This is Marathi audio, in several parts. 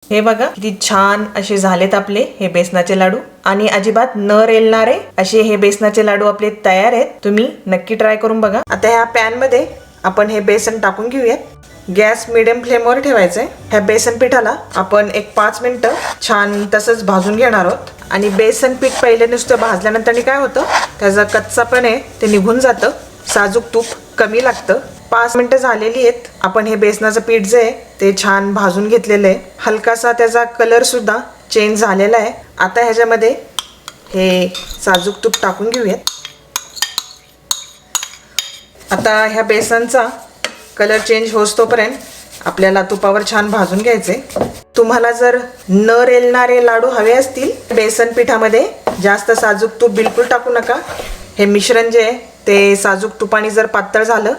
हे बघा किती छान असे झालेत आपले हे बेसनाचे लाडू आणि अजिबात न रेलणारे असे हे बेसनाचे लाडू आपले तयार आहेत. तुम्ही नक्की ट्राय करून बघा. आता ह्या पॅन मध्ये आपण हे बेसन टाकून घेऊयात. गॅस मिडियम फ्लेमवर ठेवायचा आहे. ह्या बेसन पिठाला आपण एक 5 मिनिटं छान तसंच भाजून घेणार आहोत. आणि बेसन पीठ पहिले नुसतं भाजल्यानंतर काय होतं, त्याचा कच्चापण आहे ते निघून जातं. साजूक तूप कमी लागतं. 5 मिनिटं झालेली आहेत. आपण हे बेसनाचं पीठ जे आहे ते छान भाजून घेतलेलं आहे. हलकासा त्याचा कलर सुद्धा चेंज झालेला आहे. आता ह्याच्यामध्ये हे साजूक तूप टाकून घेऊयात. आता ह्या बेसनचा कलर चेंज होतोपर्यंत आपल्याला तुपावर छान भाजून घ्यायचे. तुम्हाला जर न रेलणारे लाडू हवे असतील, बेसन पिठामध्ये जास्त साजूक तूप बिलकुल टाकू नका. हे मिश्रण जे आहे ते साजूक तुपाने जर पातळ झालं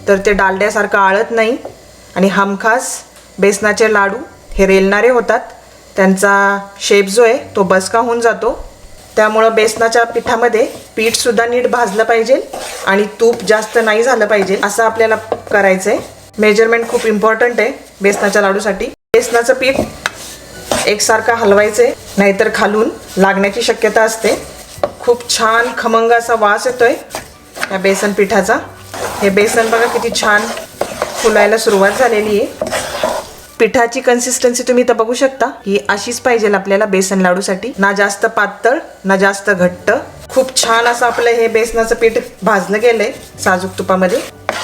तर ते डालड्यासारखं आळत नाही आणि हमखास बेसनाचे लाडू हे रेलणारे होतात. त्यांचा शेप जो आहे तो बसका होऊन जातो. त्यामुळं बेसनाच्या पिठामध्ये पीठसुद्धा नीट भाजलं पाहिजे आणि तूप जास्त नाही झालं पाहिजे असं आपल्याला करायचं आहे. मेजरमेंट खूप इम्पॉर्टंट आहे बेसनाच्या लाडूसाठी. बेसनाचं पीठ एकसारखं हलवायचं आहे, नाहीतर खालून लागण्याची शक्यता असते. खूप छान खमंग असा वास येतोय या बेसन पिठाचा. हे बेसन बघा किती छान फुलायला सुरुवात झालेली आहे. पिठाची कन्सिस्टन्सी तुम्ही तर बघू शकता. ही अशीच पाहिजे आपल्याला बेसन लाडूसाठी. ना जास्त पातळ ना जास्त घट्ट. खूप छान असं आपलं हे बेसनाचं पीठ भाजलं गेलंय साजूक तुपामध्ये.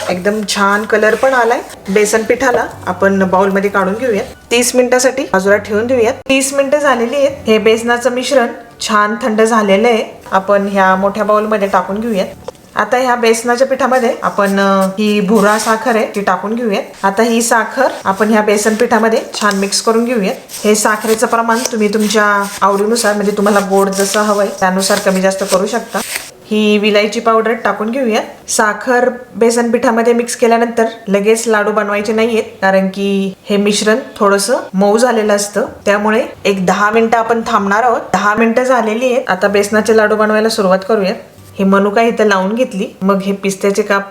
एकदम छान कलर पण आलाय. बेसन पिठाला आपण बाउलमध्ये काढून घेऊयात. 30 मिनिटासाठी बाजूला ठेवून देऊयात. 30 मिनिटं झालेली आहेत. हे बेसनाचं मिश्रण छान थंड झालेलं आहे. आपण ह्या मोठ्या बाउलमध्ये टाकून घेऊयात. आता ह्या बेसनाच्या पिठामध्ये आपण ही भुरा साखर आहे ती टाकून घेऊयात. आता ही साखर आपण ह्या बेसन पिठामध्ये छान मिक्स करून घेऊयात. हे साखरेचं प्रमाण तुम्ही तुमच्या आवडीनुसार, म्हणजे तुम्हाला गोड जसं हवंय त्यानुसार कमी जास्त करू शकता. ही विलायची पावडर टाकून घेऊयात. साखर बेसन पिठामध्ये मिक्स केल्यानंतर लगेच लाडू बनवायचे नाहीयेत, कारण की हे मिश्रण थोडंसं मऊ झालेलं असतं. त्यामुळे एक 10 मिनिटं आपण थांबणार आहोत. 10 मिनिटं झालेली आहेत. आता बेसनाचे लाडू बनवायला सुरुवात करूयात. हे मनुका इथं लावून घेतली, मग हे पिस्त्याचे काप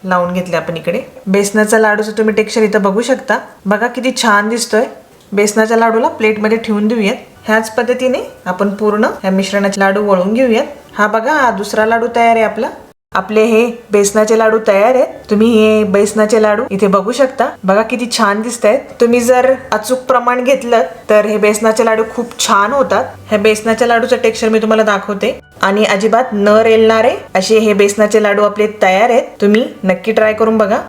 लावून घेतले आपण इकडे. बेसनाचा लाडूचं तुम्ही टेक्स्चर इथं बघू शकता. बघा किती छान दिसतोय. बेसनाच्या लाडूला प्लेटमध्ये ठेवून देऊयात. ह्याच पद्धतीने आपण पूर्ण ह्या मिश्रणाचे लाडू वळून घेऊयात. हा बघा, हा दुसरा लाडू तयार आहे आपला. आपले हे बेसनाचे लाडू तयार आहेत. तुम्ही हे बेसनाचे लाडू इथे बघू शकता. बघा किती छान दिसत आहेत. तुम्ही जर अचूक प्रमाण घेतलं तर हे बेसनाचे लाडू खूप छान होतात. हे बेसनाच्या लाडूचं टेक्स्चर मी तुम्हाला दाखवते. आणि अजिबात न रेलणारे असे हे बेसनाचे लाडू आपले तयार आहेत. तुम्ही नक्की ट्राय करून बघा.